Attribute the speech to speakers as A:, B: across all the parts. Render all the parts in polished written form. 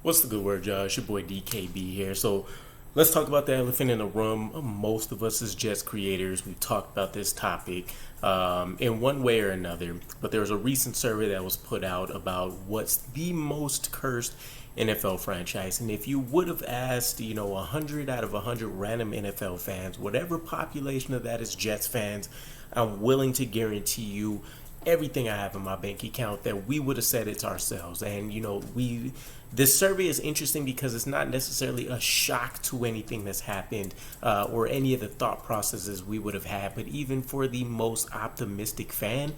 A: What's the good word, y'all? It's your boy DKB here. So let's talk about the elephant in the room. Most of us as Jets creators, we've talked about this topic in one way or another. But there was a recent survey that was put out about what's the most cursed NFL franchise. And if you would have asked, 100 out of 100 random NFL fans, whatever population of that is Jets fans, I'm willing to guarantee you everything I have in my bank account that we would have said it's ourselves. And this survey is interesting because it's not necessarily a shock to anything that's happened or any of the thought processes we would have had, but even for the most optimistic fan,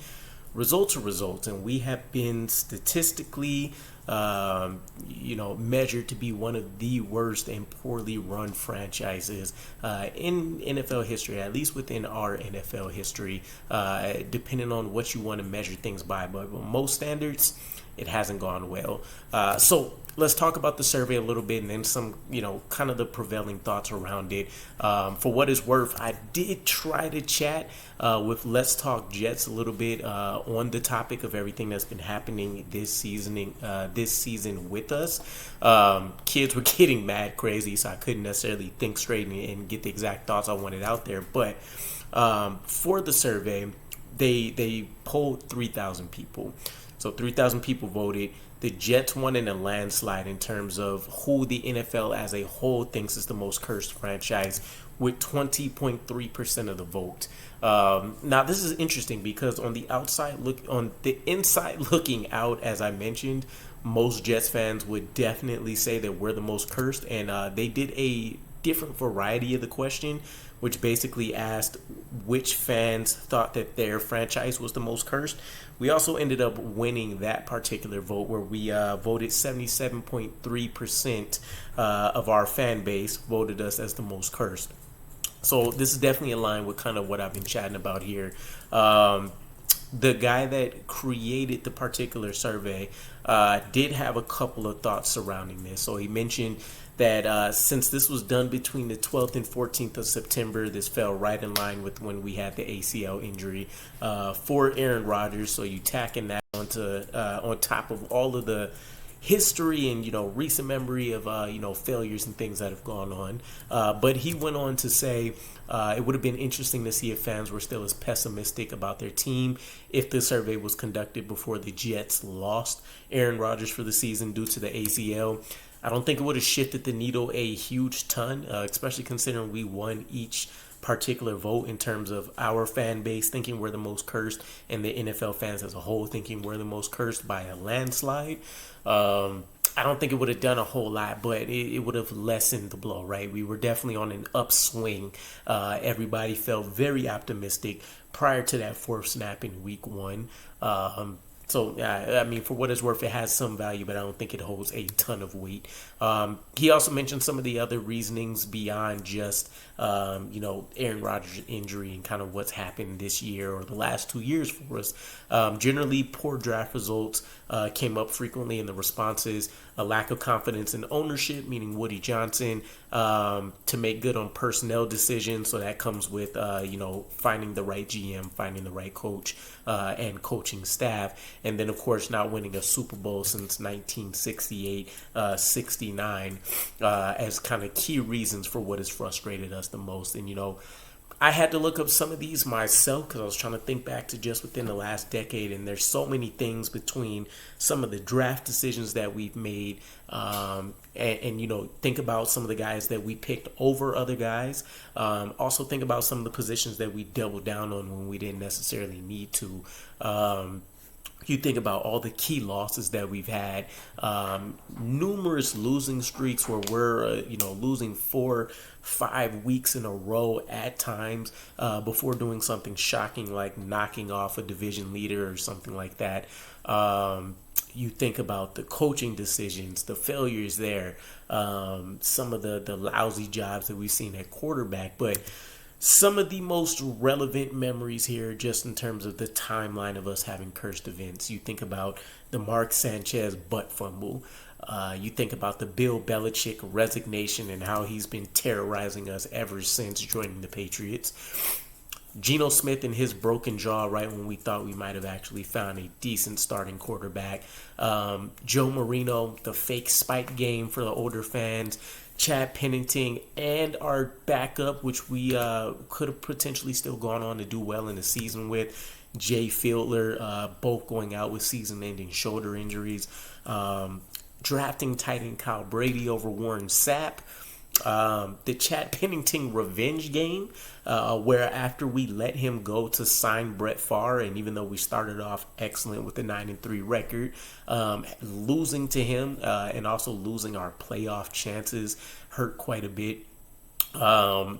A: results are results, and we have been statistically measured to be one of the worst and poorly run franchises in NFL history, at least within our NFL history, depending on what you want to measure things by. But by most standards, it hasn't gone well. So let's talk about the survey a little bit and then some, kind of the prevailing thoughts around it. For what it's worth, I did try to chat with Let's Talk Jets a little bit on the topic of everything that's been happening this season with us. Kids were getting mad crazy, so I couldn't necessarily think straight and get the exact thoughts I wanted out there. But for the survey, they polled 3,000 people. So 3,000 people voted. The Jets won in a landslide in terms of who the NFL as a whole thinks is the most cursed franchise, with 20.3% of the vote. Now this is interesting because on the inside looking out, as I mentioned, most Jets fans would definitely say that we're the most cursed, and they did a different variety of the question, which basically asked which fans thought that their franchise was the most cursed. We also ended up winning that particular vote, where we voted 77.3% of our fan base voted us as the most cursed. So this is definitely in line with kind of what I've been chatting about here. The guy that created the particular survey did have a couple of thoughts surrounding this. So he mentioned that since this was done between the 12th and 14th of September, this fell right in line with when we had the ACL injury for Aaron Rodgers. So you tacking that on top of all of the history and recent memory of failures and things that have gone on. But he went on to say it would have been interesting to see if fans were still as pessimistic about their team if the survey was conducted before the Jets lost Aaron Rodgers for the season due to the ACL. I don't think it would have shifted the needle a huge ton, especially considering we won each particular vote in terms of our fan base thinking we're the most cursed and the NFL fans as a whole thinking we're the most cursed by a landslide. I don't think it would have done a whole lot, but it would have lessened the blow, right? We were definitely on an upswing. Everybody felt very optimistic prior to that fourth snap in week one. So, I mean, for what it's worth, it has some value, but I don't think it holds a ton of weight. He also mentioned some of the other reasonings beyond just, Aaron Rodgers' injury and kind of what's happened this year or the last 2 years for us. Generally, poor draft results came up frequently in the responses. A lack of confidence in ownership, meaning Woody Johnson, to make good on personnel decisions. So that comes with, finding the right GM, finding the right coach, and coaching staff. And then, of course, not winning a Super Bowl since 1968, 69 as kind of key reasons for what has frustrated us the most. And, I had to look up some of these myself because I was trying to think back to just within the last decade, and there's so many things between some of the draft decisions that we've made and think about some of the guys that we picked over other guys. Also think about some of the positions that we doubled down on when we didn't necessarily need to. You think about all the key losses that we've had, numerous losing streaks where we're, losing 4-5 weeks in a row at times before doing something shocking like knocking off a division leader or something like that. You think about the coaching decisions, the failures there, some of the lousy jobs that we've seen at quarterback, but some of the most relevant memories here, just in terms of the timeline of us having cursed events. You think about the Mark Sanchez butt fumble. You think about the Bill Belichick resignation and how he's been terrorizing us ever since joining the Patriots. Geno Smith and his broken jaw right when we thought we might have actually found a decent starting quarterback. Joe Marino, the fake spike game for the older fans. Chad Pennington and our backup, which we could have potentially still gone on to do well in the season with. Jay Fiedler, both going out with season-ending shoulder injuries. Drafting tight end Kyle Brady over Warren Sapp. The Chad Pennington revenge game, where after we let him go to sign Brett Favre, and even though we started off excellent with the 9-3 record, losing to him and also losing our playoff chances hurt quite a bit. The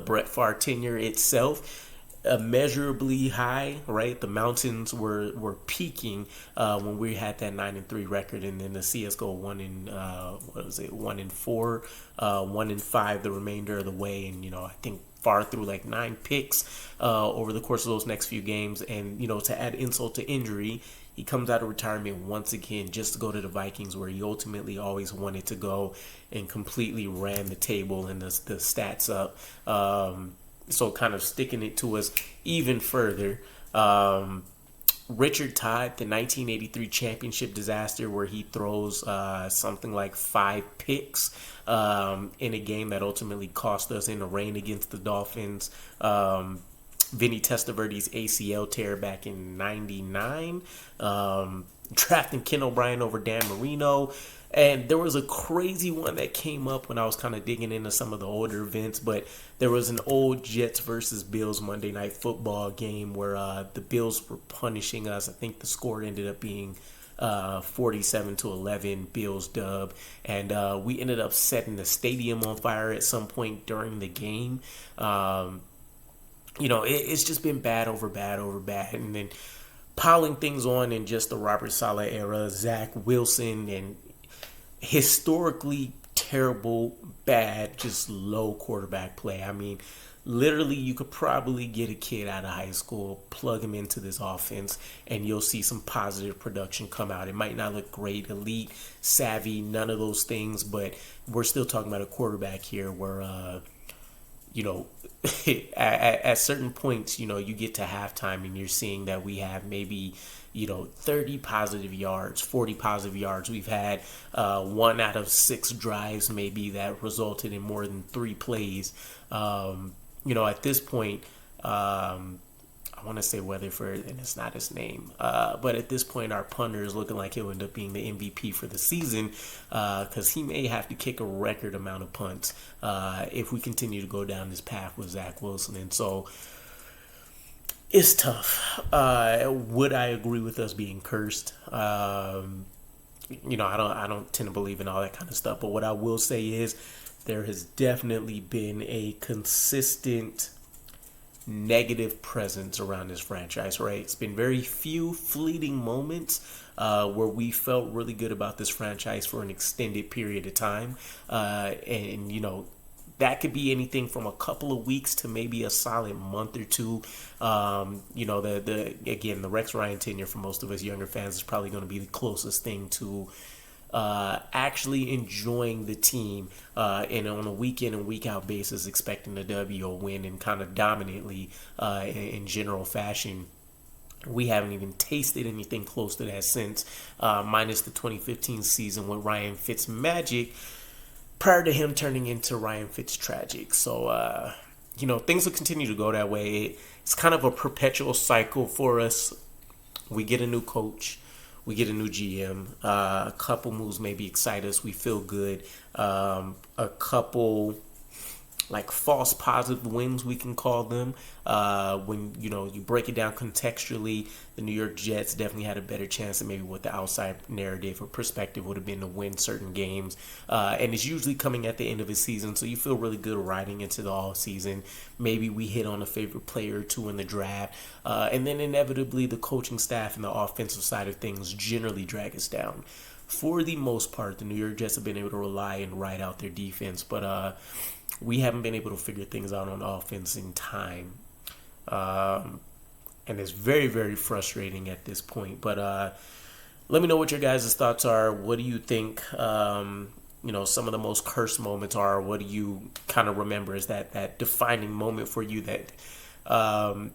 A: Brett Favre tenure itself, immeasurably high, right? The mountains were peaking when we had that 9-3 record, and then the CS:GO 1-4, 1-5 the remainder of the way, and I think far through like 9 picks over the course of those next few games, and to add insult to injury, he comes out of retirement once again just to go to the Vikings, where he ultimately always wanted to go, and completely ran the table and the stats up. So kind of sticking it to us even further. Richard Todd, the 1983 championship disaster, where he throws something like 5 picks in a game that ultimately cost us in the rain against the Dolphins. Vinny Testaverde's ACL tear back in '99. Drafting Ken O'Brien over Dan Marino. And there was a crazy one that came up when I was kind of digging into some of the older events, but there was an old Jets versus Bills Monday Night Football game where the Bills were punishing us. I think the score ended up being 47-11, Bills dub. And we ended up setting the stadium on fire at some point during the game. It's just been bad over bad over bad. And then piling things on in just the Robert Saleh era, Zach Wilson, and historically terrible, bad, just low quarterback play. I mean, literally, you could probably get a kid out of high school, plug him into this offense, and you'll see some positive production come out. It might not look great, elite, savvy, none of those things, but we're still talking about a quarterback here where, at certain points, you get to halftime and you're seeing that we have maybe 30 positive yards, 40 positive yards. We've had 1 out of 6 drives maybe that resulted in more than 3 plays. At this point, I want to say Weatherford, and it's not his name. But at this point, our punter is looking like he'll end up being the MVP for the season, because he may have to kick a record amount of punts if we continue to go down this path with Zach Wilson. And so it's tough. Would I agree with us being cursed? I don't tend to believe in all that kind of stuff. But what I will say is there has definitely been a consistent negative presence around this franchise, right? It's been very few fleeting moments where we felt really good about this franchise for an extended period of time. That could be anything from a couple of weeks to maybe a solid month or two. The Rex Ryan tenure for most of us younger fans is probably going to be the closest thing to actually enjoying the team and on a week in and week out basis expecting the W or win, and kind of dominantly in general fashion. We haven't even tasted anything close to that since minus the 2015 season with Ryan Fitzmagic, prior to him turning into Ryan Fitztragic. So, things will continue to go that way. It's kind of a perpetual cycle for us. We get a new coach. We get a new GM. A couple moves maybe excite us. We feel good. A couple false positive wins, we can call them. When you break it down contextually, the New York Jets definitely had a better chance than maybe what the outside narrative or perspective would have been to win certain games. And it's usually coming at the end of a season, so you feel really good riding into the off season. Maybe we hit on a favorite player or two in the draft, and then inevitably the coaching staff and the offensive side of things generally drag us down. For the most part, the New York Jets have been able to rely and ride out their defense, but we haven't been able to figure things out on offense in time. And it's very, very frustrating at this point. But let me know what your guys' thoughts are. What do you think some of the most cursed moments are? What do you kind of remember as that defining moment for you that kind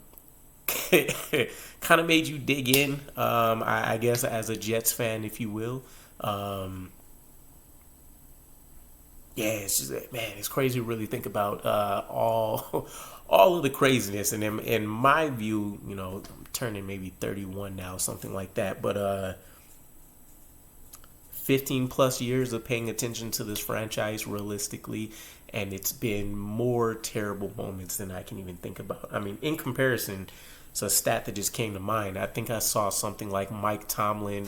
A: of made you dig in, I guess, as a Jets fan, if you will. Yeah, it's just, man, it's crazy to really think about all of the craziness. And in my view, I'm turning maybe 31 now, something like that. But 15 plus years of paying attention to this franchise realistically, and it's been more terrible moments than I can even think about. I mean, in comparison, it's a stat that just came to mind. I think I saw something like Mike Tomlin.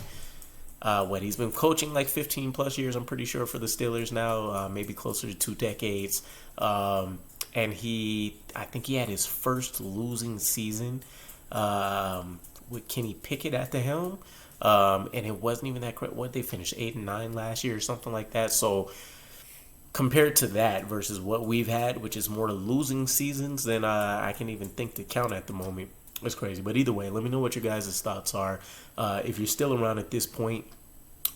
A: He's been coaching like 15 plus years, I'm pretty sure, for the Steelers now, maybe closer to 2 decades. And I think he had his first losing season with Kenny Pickett at the helm. And it wasn't even that great. What, they finished 8-9 last year or something like that. So compared to that versus what we've had, which is more losing seasons than I can even think to count at the moment, it's crazy. But either way, let me know what your guys' thoughts are. If you're still around at this point,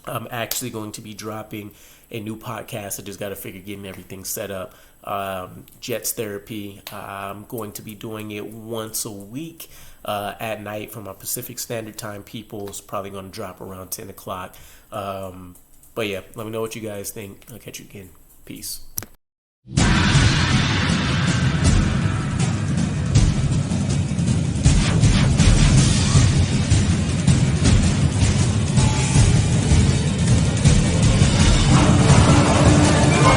A: I'm actually going to be dropping a new podcast. I just got to figure getting everything set up. Jets Therapy. I'm going to be doing it once a week at night for my Pacific Standard Time people. It's probably going to drop around 10 o'clock. But yeah, let me know what you guys think. I'll catch you again. Peace.